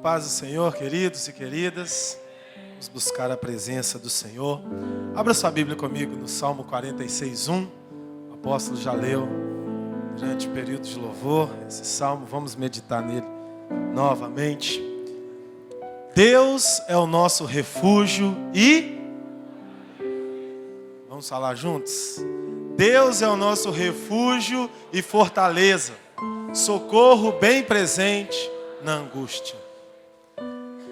Paz do Senhor, queridos e queridas. Vamos buscar a presença do Senhor. Abra sua Bíblia comigo no Salmo 46:1. O apóstolo já leu durante o período de louvor esse salmo. Vamos meditar nele novamente. Deus é o nosso refúgio e... Vamos falar juntos? Deus é o nosso refúgio e fortaleza, socorro bem presente na angústia.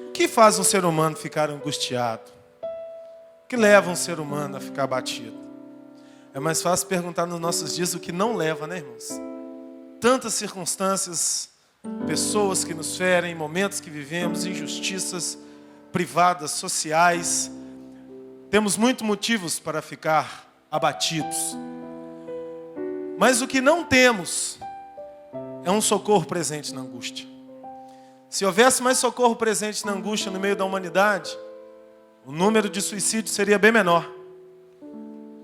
O que faz um ser humano ficar angustiado? O que leva um ser humano a ficar abatido? É mais fácil perguntar nos nossos dias o que não leva, né, irmãos? Tantas circunstâncias, pessoas que nos ferem, momentos que vivemos, injustiças privadas, sociais. Temos muitos motivos para ficar abatidos. Mas o que não temos é um socorro presente na angústia. Se houvesse mais socorro presente na angústia no meio da humanidade, o número de suicídios seria bem menor.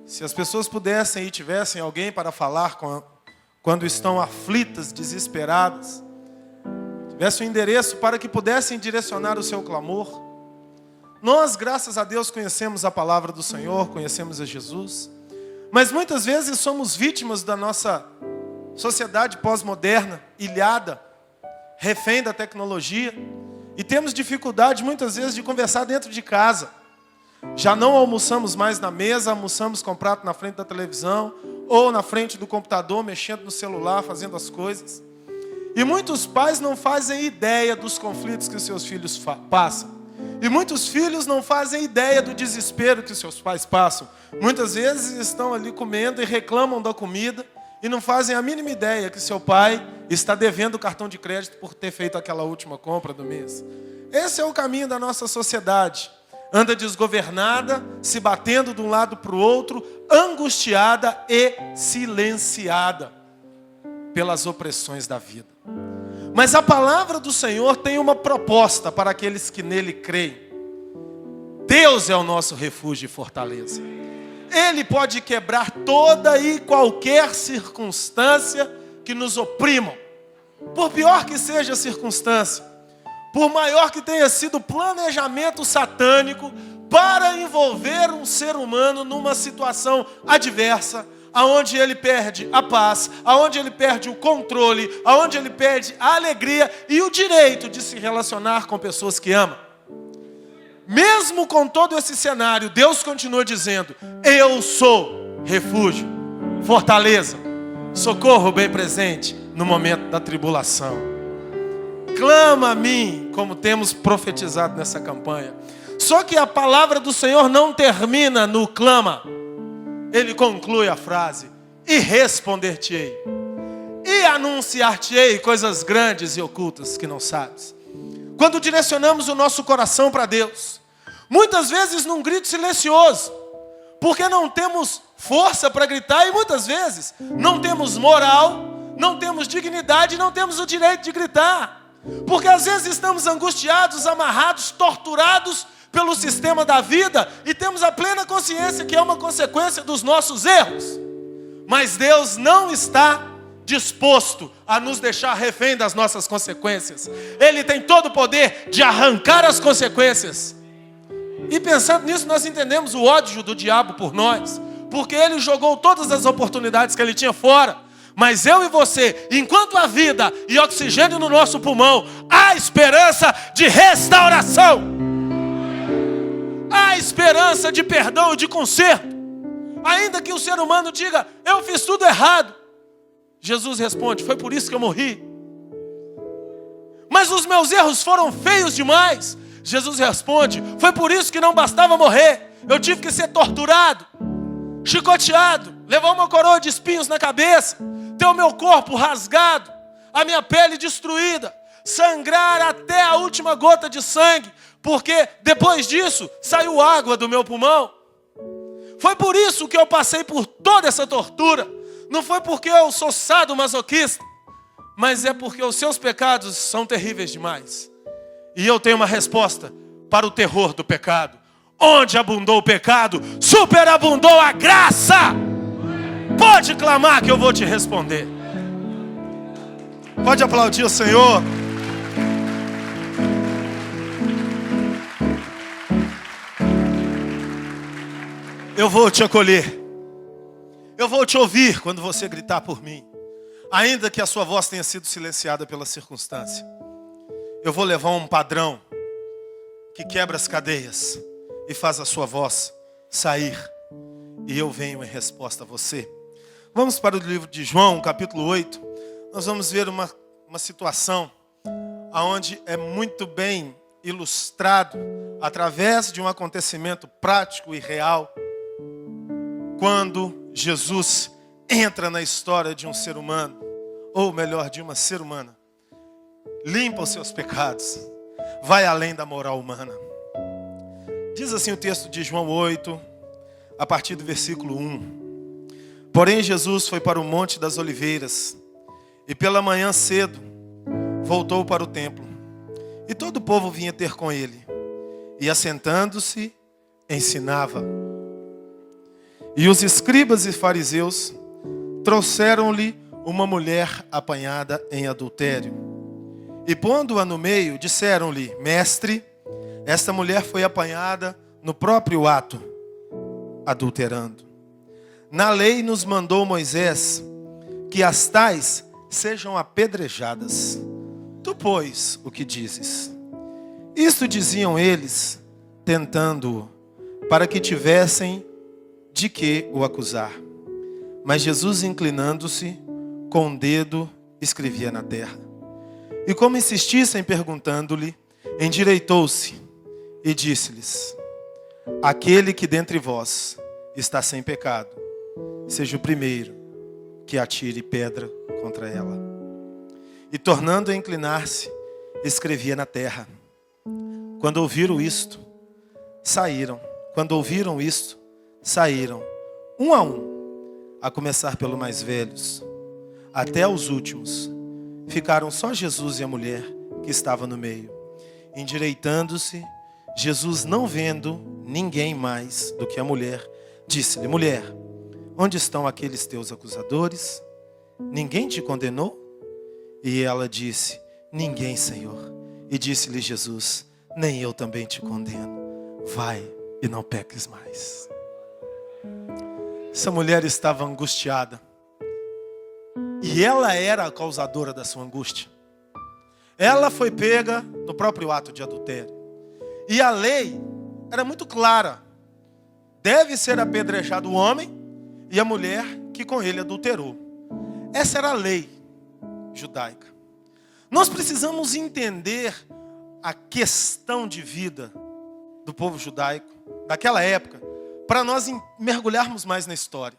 Se as pessoas pudessem e tivessem alguém para falar quando estão aflitas, desesperadas, tivessem um endereço para que pudessem direcionar o seu clamor. Nós, graças a Deus, conhecemos a palavra do Senhor, conhecemos a Jesus, mas muitas vezes somos vítimas da nossa sociedade pós-moderna, ilhada, refém da tecnologia, e temos dificuldade muitas vezes de conversar dentro de casa. Já não almoçamos mais na mesa, almoçamos com o prato na frente da televisão, ou na frente do computador, mexendo no celular, fazendo as coisas. E muitos pais não fazem ideia dos conflitos que os seus filhos passam. E muitos filhos não fazem ideia do desespero que os seus pais passam. Muitas vezes estão ali comendo e reclamam da comida, e não fazem a mínima ideia que seu pai está devendo o cartão de crédito por ter feito aquela última compra do mês. Esse é o caminho da nossa sociedade. Anda desgovernada, se batendo de um lado para o outro, angustiada e silenciada pelas opressões da vida. Mas a palavra do Senhor tem uma proposta para aqueles que nele creem. Deus é o nosso refúgio e fortaleza. Ele pode quebrar toda e qualquer circunstância que nos oprimam. Por pior que seja a circunstância, por maior que tenha sido o planejamento satânico para envolver um ser humano numa situação adversa, aonde ele perde a paz, aonde ele perde o controle, aonde ele perde a alegria e o direito de se relacionar com pessoas que ama. Mesmo com todo esse cenário, Deus continua dizendo: eu sou refúgio, fortaleza, socorro bem presente no momento da tribulação. Clama a mim, como temos profetizado nessa campanha. Só que a palavra do Senhor não termina no clama. Ele conclui a frase: e responder-te-ei, e anunciar-te-ei coisas grandes e ocultas que não sabes. Quando direcionamos o nosso coração para Deus, muitas vezes num grito silencioso, porque não temos força para gritar, e muitas vezes não temos moral, não temos dignidade, não temos o direito de gritar, porque às vezes estamos angustiados, amarrados, torturados pelo sistema da vida, e temos a plena consciência que é uma consequência dos nossos erros. Mas Deus não está disposto a nos deixar refém das nossas consequências. Ele tem todo o poder de arrancar as consequências. E pensando nisso, nós entendemos o ódio do diabo por nós, porque ele jogou todas as oportunidades que ele tinha fora. Mas eu e você, enquanto há vida e oxigênio no nosso pulmão, há esperança de restauração, há esperança de perdão e de conserto. Ainda que o ser humano diga: eu fiz tudo errado, Jesus responde: foi por isso que eu morri. Mas os meus erros foram feios demais. Jesus responde: foi por isso que não bastava morrer. Eu tive que ser torturado, chicoteado, levar uma coroa de espinhos na cabeça, ter o meu corpo rasgado, a minha pele destruída, sangrar até a última gota de sangue, porque depois disso saiu água do meu pulmão. Foi por isso que eu passei por toda essa tortura. Não foi porque eu sou sadomasoquista, mas é porque os seus pecados são terríveis demais. E eu tenho uma resposta para o terror do pecado. Onde abundou o pecado, superabundou a graça. Pode clamar que eu vou te responder. Pode aplaudir o Senhor. Eu vou te acolher. Eu vou te ouvir quando você gritar por mim. Ainda que a sua voz tenha sido silenciada pela circunstância. Eu vou levar um padrão que quebra as cadeias e faz a sua voz sair. E eu venho em resposta a você. Vamos para o livro de João, capítulo 8. Nós vamos ver uma situação onde é muito bem ilustrado através de um acontecimento prático e real. Quando Jesus entra na história de um ser humano, ou melhor, de uma ser humana, limpa os seus pecados, vai além da moral humana. Diz assim o texto de João 8, a partir do versículo 1. Porém Jesus foi para o Monte das Oliveiras, e pela manhã cedo voltou para o templo. E todo o povo vinha ter com ele, e assentando-se, ensinava. E os escribas e fariseus trouxeram-lhe uma mulher apanhada em adultério. E pondo-a no meio, disseram-lhe: Mestre, esta mulher foi apanhada no próprio ato, adulterando. Na lei nos mandou Moisés que as tais sejam apedrejadas. Tu, pois, o que dizes? Isto diziam eles, tentando-o, para que tivessem de que o acusar. Mas Jesus, inclinando-se, com o dedo escrevia na terra. E como insistissem perguntando-lhe, endireitou-se e disse-lhes: Aquele que dentre vós está sem pecado, seja o primeiro que atire pedra contra ela. E tornando a inclinar-se, escrevia na terra. Quando ouviram isto, saíram, um a começar pelos mais velhos, até os últimos. Ficaram só Jesus e a mulher que estava no meio. Endireitando-se, Jesus, não vendo ninguém mais do que a mulher, disse-lhe: Mulher, onde estão aqueles teus acusadores? Ninguém te condenou? E ela disse: Ninguém, Senhor. E disse-lhe Jesus: Nem eu também te condeno. Vai e não peques mais. Essa mulher estava angustiada. E ela era a causadora da sua angústia. Ela foi pega no próprio ato de adultério. E a lei era muito clara. Deve ser apedrejado o homem e a mulher que com ele adulterou. Essa era a lei judaica. Nós precisamos entender a questão de vida do povo judaico, daquela época, para nós mergulharmos mais na história.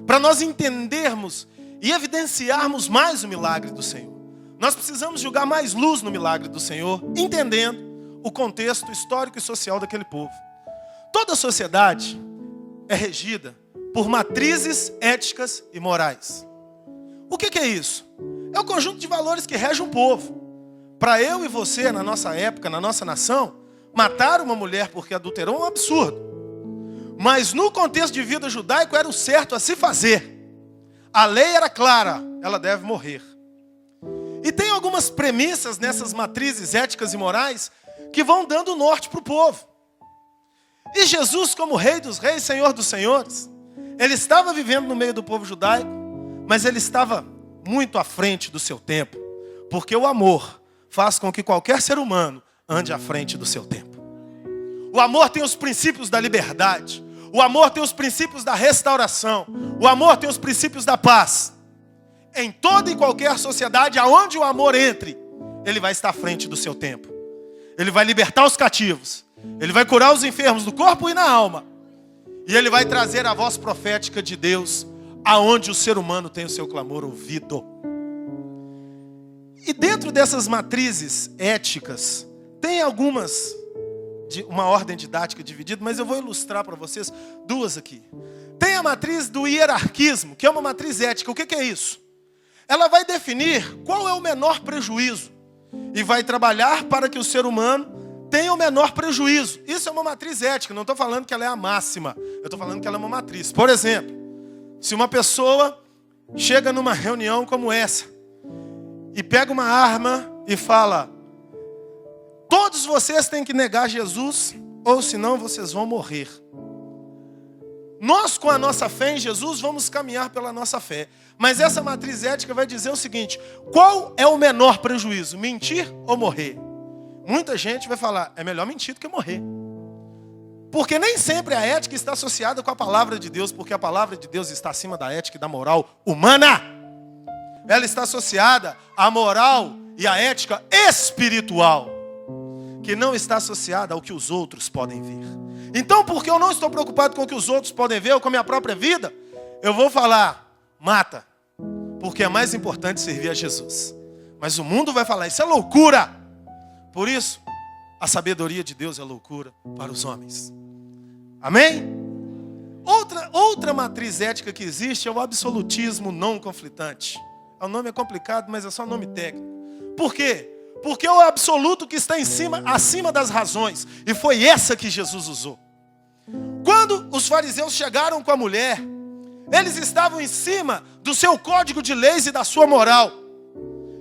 Para nós entendermos e evidenciarmos mais o milagre do Senhor. Nós precisamos jogar mais luz no milagre do Senhor, entendendo o contexto histórico e social daquele povo. Toda sociedade é regida por matrizes éticas e morais. O que é isso? É o conjunto de valores que rege um povo. Para eu e você, na nossa época, na nossa nação, matar uma mulher porque adulterou é um absurdo. Mas no contexto de vida judaico era o certo a se fazer. A lei era clara, ela deve morrer. E tem algumas premissas nessas matrizes éticas e morais que vão dando norte para o povo. E Jesus, como Rei dos Reis, Senhor dos Senhores, ele estava vivendo no meio do povo judaico, mas ele estava muito à frente do seu tempo, porque o amor faz com que qualquer ser humano ande à frente do seu tempo. O amor tem os princípios da liberdade. O amor tem os princípios da restauração. O amor tem os princípios da paz. Em toda e qualquer sociedade, aonde o amor entre, ele vai estar à frente do seu tempo. Ele vai libertar os cativos. Ele vai curar os enfermos do corpo e na alma. E ele vai trazer a voz profética de Deus, aonde o ser humano tem o seu clamor ouvido. E dentro dessas matrizes éticas, tem algumas de uma ordem didática dividida, mas eu vou ilustrar para vocês duas aqui. Tem a matriz do hierarquismo, que é uma matriz ética. O que é isso? Ela vai definir qual é o menor prejuízo e vai trabalhar para que o ser humano tenha o menor prejuízo. Isso é uma matriz ética, não estou falando que ela é a máxima, eu estou falando que ela é uma matriz. Por exemplo, se uma pessoa chega numa reunião como essa e pega uma arma e fala: todos vocês têm que negar Jesus, ou senão vocês vão morrer. Nós, com a nossa fé em Jesus, vamos caminhar pela nossa fé. Mas essa matriz ética vai dizer o seguinte: qual é o menor prejuízo? Mentir ou morrer? Muita gente vai falar, é melhor mentir do que morrer. Porque nem sempre a ética está associada com a palavra de Deus, porque a palavra de Deus está acima da ética e da moral humana. Ela está associada à moral e à ética espiritual, que não está associada ao que os outros podem ver. Então, porque eu não estou preocupado com o que os outros podem ver ou com a minha própria vida, eu vou falar, mata, porque é mais importante servir a Jesus. Mas o mundo vai falar, isso é loucura. Por isso, a sabedoria de Deus é loucura para os homens. Amém? Outra matriz ética que existe é o absolutismo não conflitante. O nome é complicado, mas é só nome técnico. Por quê? Porque é o absoluto que está acima das razões. E foi essa que Jesus usou. Quando os fariseus chegaram com a mulher, eles estavam em cima do seu código de leis e da sua moral.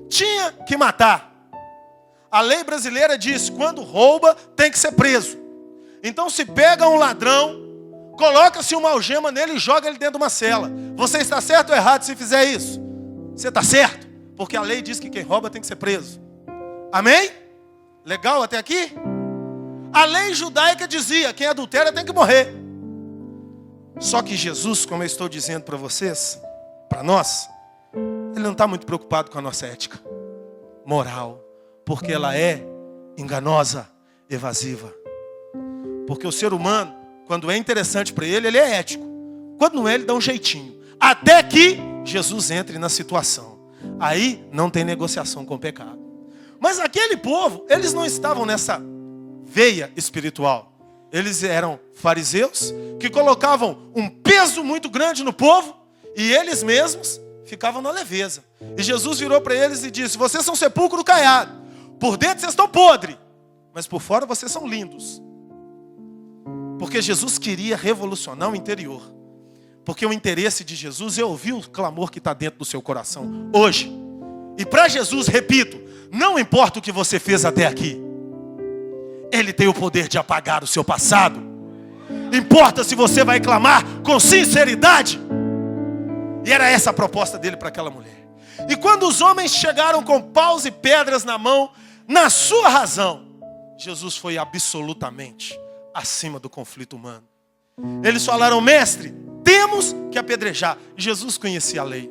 Tinha que matar. A lei brasileira diz, quando rouba, tem que ser preso. Então se pega um ladrão, coloca-se uma algema nele e joga ele dentro de uma cela. Você está certo ou errado se fizer isso? Você está certo, porque a lei diz que quem rouba tem que ser preso. Amém? Legal até aqui? A lei judaica dizia, quem adultera tem que morrer. Só que Jesus, como eu estou dizendo para vocês, para nós, ele não está muito preocupado com a nossa ética moral, porque ela é enganosa, evasiva. Porque o ser humano, quando é interessante para ele, ele é ético. Quando não é, ele dá um jeitinho. Até que Jesus entre na situação. Aí não tem negociação com o pecado. Mas aquele povo, eles não estavam nessa veia espiritual. Eles eram fariseus que colocavam um peso muito grande no povo e eles mesmos ficavam na leveza. E Jesus virou para eles e disse, vocês são sepulcro caiado. Por dentro vocês estão podres, mas por fora vocês são lindos. Porque Jesus queria revolucionar o interior. Porque o interesse de Jesus é ouvir o clamor que está dentro do seu coração hoje. E para Jesus, repito, não importa o que você fez até aqui. Ele tem o poder de apagar o seu passado. Importa se você vai clamar com sinceridade. E era essa a proposta dele para aquela mulher. E quando os homens chegaram com paus e pedras na mão, na sua razão, Jesus foi absolutamente acima do conflito humano. Eles falaram, mestre, temos que apedrejar. Jesus conhecia a lei.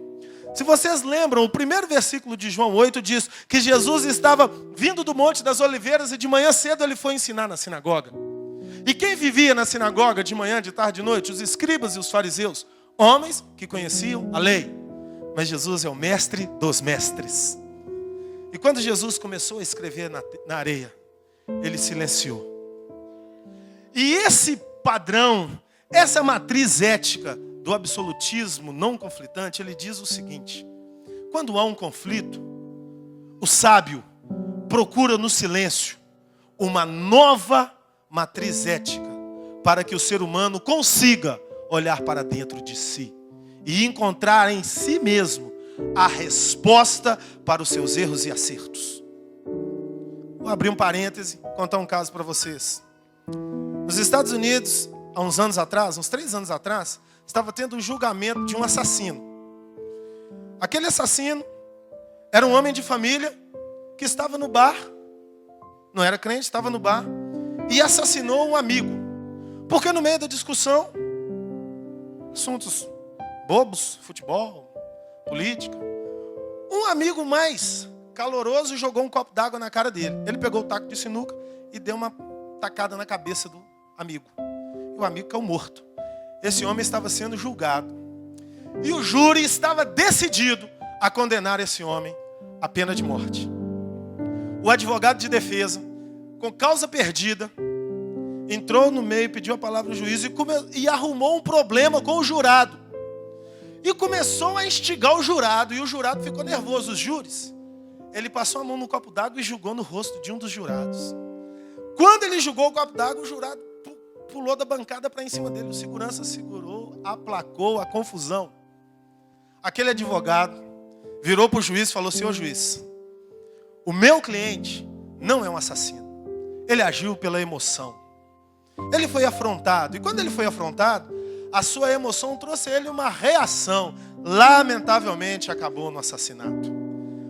Se vocês lembram, o primeiro versículo de João 8 diz que Jesus estava vindo do Monte das Oliveiras e de manhã cedo ele foi ensinar na sinagoga. E quem vivia na sinagoga de manhã, de tarde, de noite? Os escribas e os fariseus. Homens que conheciam a lei. Mas Jesus é o mestre dos mestres. E quando Jesus começou a escrever na areia, ele silenciou. E esse padrão, essa matriz ética do absolutismo não conflitante, ele diz o seguinte: quando há um conflito, o sábio procura no silêncio uma nova matriz ética para que o ser humano consiga olhar para dentro de si e encontrar em si mesmo a resposta para os seus erros e acertos. Vou abrir um parêntese, contar um caso para vocês. Nos Estados Unidos, há uns anos atrás, uns 3 anos atrás, estava tendo um julgamento de um assassino. Aquele assassino era um homem de família que estava no bar, não era crente, estava no bar, e assassinou um amigo. Porque no meio da discussão, assuntos bobos, futebol, política, um amigo mais caloroso jogou um copo d'água na cara dele. Ele pegou o taco de sinuca e deu uma tacada na cabeça do amigo. E o amigo caiu morto. Esse homem estava sendo julgado. E o júri estava decidido a condenar esse homem à pena de morte. O advogado de defesa, com causa perdida, entrou no meio, pediu a palavra do juiz e arrumou um problema com o jurado. E começou a instigar o jurado. E o jurado ficou nervoso, os júris. Ele passou a mão no copo d'água e jogou no rosto de um dos jurados. Quando ele jogou o copo d'água, o jurado pulou da bancada para em cima dele. O segurança segurou, aplacou a confusão. Aquele advogado virou para o juiz e falou: senhor juiz, o meu cliente não é um assassino. Ele agiu pela emoção. Ele foi afrontado. E quando ele foi afrontado, a sua emoção trouxe a ele uma reação. Lamentavelmente acabou no assassinato.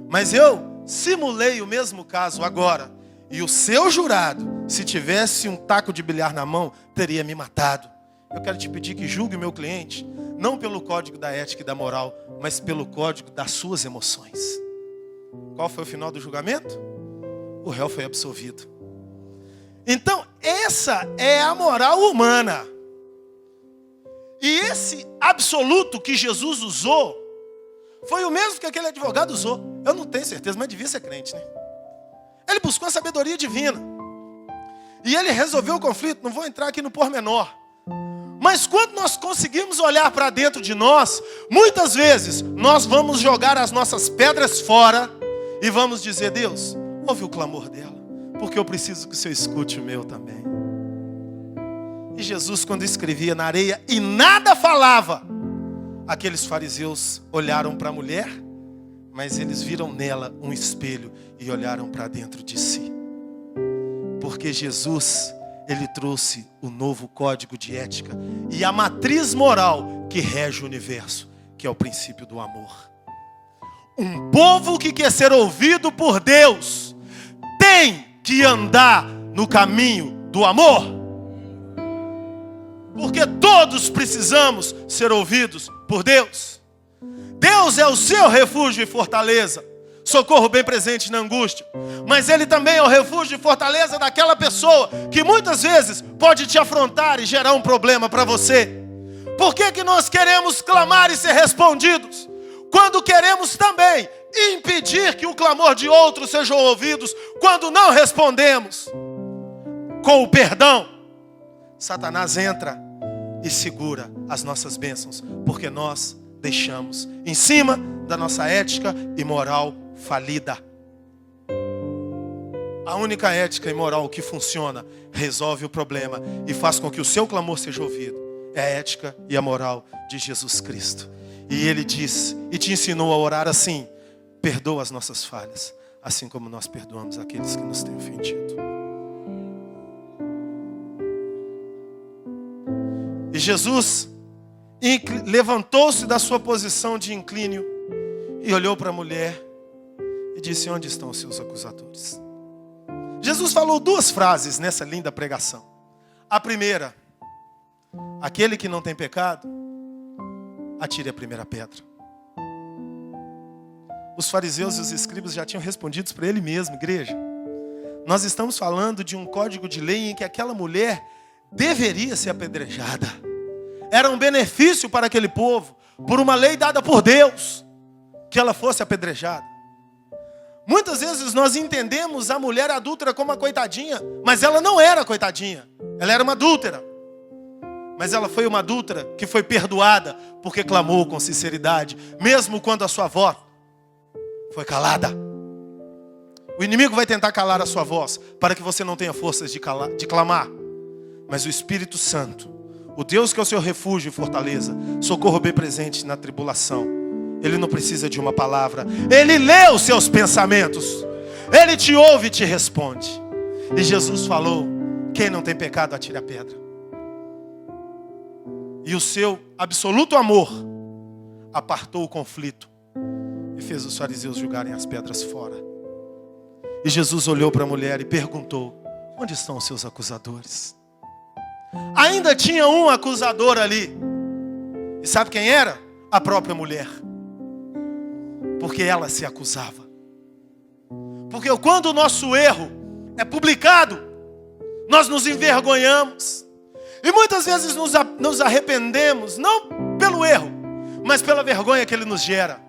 Mas eu simulei o mesmo caso agora. E o seu jurado, se tivesse um taco de bilhar na mão, teria me matado. Eu quero te pedir que julgue o meu cliente, não pelo código da ética e da moral, mas pelo código das suas emoções. Qual foi o final do julgamento? O réu foi absolvido. Então, essa é a moral humana. E esse absoluto que Jesus usou, foi o mesmo que aquele advogado usou. Eu não tenho certeza, mas devia ser crente, né? Ele buscou a sabedoria divina. E ele resolveu o conflito. Não vou entrar aqui no pormenor. Mas quando nós conseguimos olhar para dentro de nós, muitas vezes nós vamos jogar as nossas pedras fora e vamos dizer: Deus, ouve o clamor dela, porque eu preciso que o Senhor escute o meu também. E Jesus, quando escrevia na areia e nada falava, aqueles fariseus olharam para a mulher, mas eles viram nela um espelho e olharam para dentro de si. Porque Jesus, ele trouxe o novo código de ética e a matriz moral que rege o universo, que é o princípio do amor. Um povo que quer ser ouvido por Deus tem que andar no caminho do amor. Porque todos precisamos ser ouvidos por Deus. Deus é o seu refúgio e fortaleza, socorro bem presente na angústia. Mas Ele também é o refúgio e fortaleza daquela pessoa que muitas vezes pode te afrontar e gerar um problema para você. Por que que nós queremos clamar e ser respondidos, quando queremos também impedir que o clamor de outros sejam ouvidos, quando não respondemos com o perdão? Satanás entra e segura as nossas bênçãos, porque nós deixamos em cima da nossa ética e moral falida. A única ética e moral que funciona, resolve o problema e faz com que o seu clamor seja ouvido, é a ética e a moral de Jesus Cristo. E Ele diz e te ensinou a orar assim: perdoa as nossas falhas, assim como nós perdoamos aqueles que nos têm ofendido. E Jesus levantou-se da sua posição de inclínio e olhou para a mulher e disse: onde estão os seus acusadores? Jesus falou duas frases nessa linda pregação. A primeira: aquele que não tem pecado, atire a primeira pedra. Os fariseus e os escribas já tinham respondido para ele mesmo: igreja, nós estamos falando de um código de lei em que aquela mulher deveria ser apedrejada. Era um benefício para aquele povo, por uma lei dada por Deus, que ela fosse apedrejada. Muitas vezes nós entendemos a mulher adúltera como uma coitadinha, mas ela não era coitadinha, ela era uma adúltera. Mas ela foi uma adúltera que foi perdoada, porque clamou com sinceridade, mesmo quando a sua voz foi calada. O inimigo vai tentar calar a sua voz, para que você não tenha forças de clamar. Mas o Espírito Santo, o Deus que é o seu refúgio e fortaleza, socorro bem presente na tribulação, Ele não precisa de uma palavra. Ele lê os seus pensamentos. Ele te ouve e te responde. E Jesus falou: quem não tem pecado, atire a pedra. E o seu absoluto amor apartou o conflito e fez os fariseus jogarem as pedras fora. E Jesus olhou para a mulher e perguntou: onde estão os seus acusadores? Ainda tinha um acusador ali. E sabe quem era? A própria mulher. Porque ela se acusava. Porque quando o nosso erro é publicado, nós nos envergonhamos. E muitas vezes nos arrependemos, não pelo erro, mas pela vergonha que ele nos gera.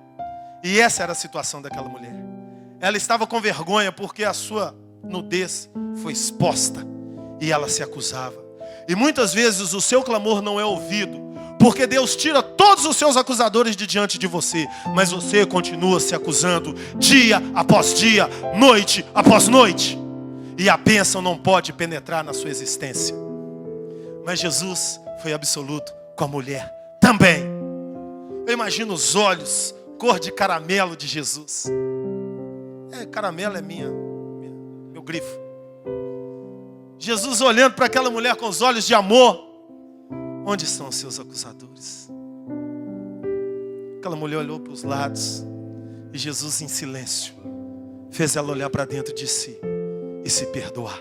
E essa era a situação daquela mulher. Ela estava com vergonha porque a sua nudez foi exposta. E ela se acusava. E muitas vezes o seu clamor não é ouvido, porque Deus tira todos os seus acusadores de diante de você, mas você continua se acusando dia após dia, noite após noite. E a bênção não pode penetrar na sua existência. Mas Jesus foi absoluto com a mulher também. Eu imagino os olhos, cor de caramelo de Jesus. Caramelo é meu grifo. Jesus olhando para aquela mulher com os olhos de amor, onde estão os seus acusadores? Aquela mulher olhou para os lados e Jesus, em silêncio, fez ela olhar para dentro de si e se perdoar.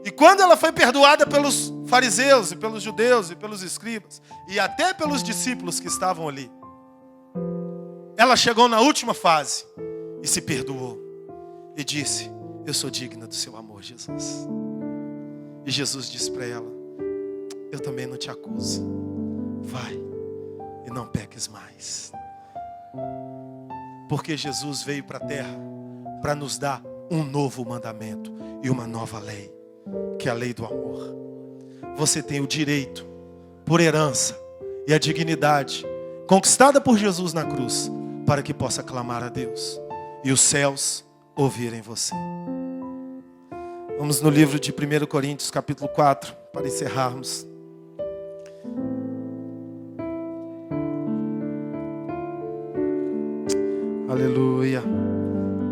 E quando ela foi perdoada pelos fariseus e pelos judeus e pelos escribas e até pelos discípulos que estavam ali, ela chegou na última fase e se perdoou e disse: eu sou digna do seu amor, Jesus. E Jesus disse para ela: eu também não te acuso. Vai e não peques mais. Porque Jesus veio para a terra para nos dar um novo mandamento e uma nova lei, que é a lei do amor. Você tem o direito, por herança, e a dignidade conquistada por Jesus na cruz, para que possa clamar a Deus e os céus ouvirem você. Vamos no livro de 1 Coríntios, capítulo 4, para encerrarmos. Aleluia.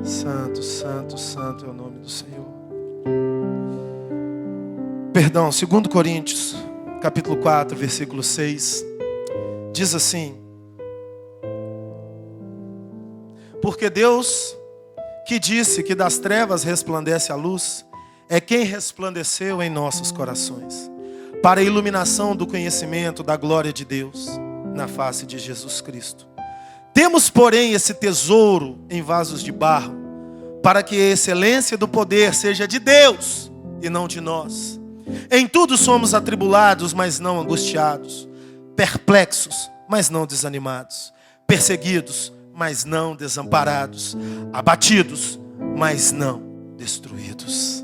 Santo, santo, santo é o nome do Senhor. Perdão, 2 Coríntios, capítulo 4, versículo 6. Diz assim: porque Deus, que disse que das trevas resplandece a luz, é quem resplandeceu em nossos corações, para a iluminação do conhecimento da glória de Deus, na face de Jesus Cristo. Temos, porém, esse tesouro em vasos de barro, para que a excelência do poder seja de Deus e não de nós. Em tudo somos atribulados, mas não angustiados, perplexos, mas não desanimados, perseguidos, mas não desamparados, abatidos, mas não destruídos.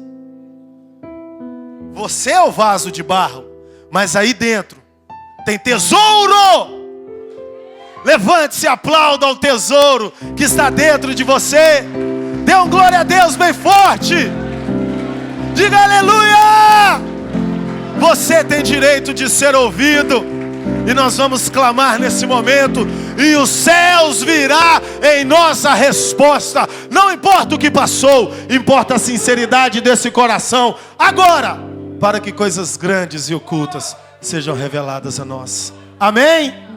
Você é o vaso de barro, mas aí dentro tem tesouro. Levante-se e aplauda ao tesouro que está dentro de você. Dê um glória a Deus bem forte. Diga aleluia. Você tem direito de ser ouvido. E nós vamos clamar nesse momento, e os céus virá em nossa resposta. Não importa o que passou, importa a sinceridade desse coração agora, para que coisas grandes e ocultas sejam reveladas a nós. Amém?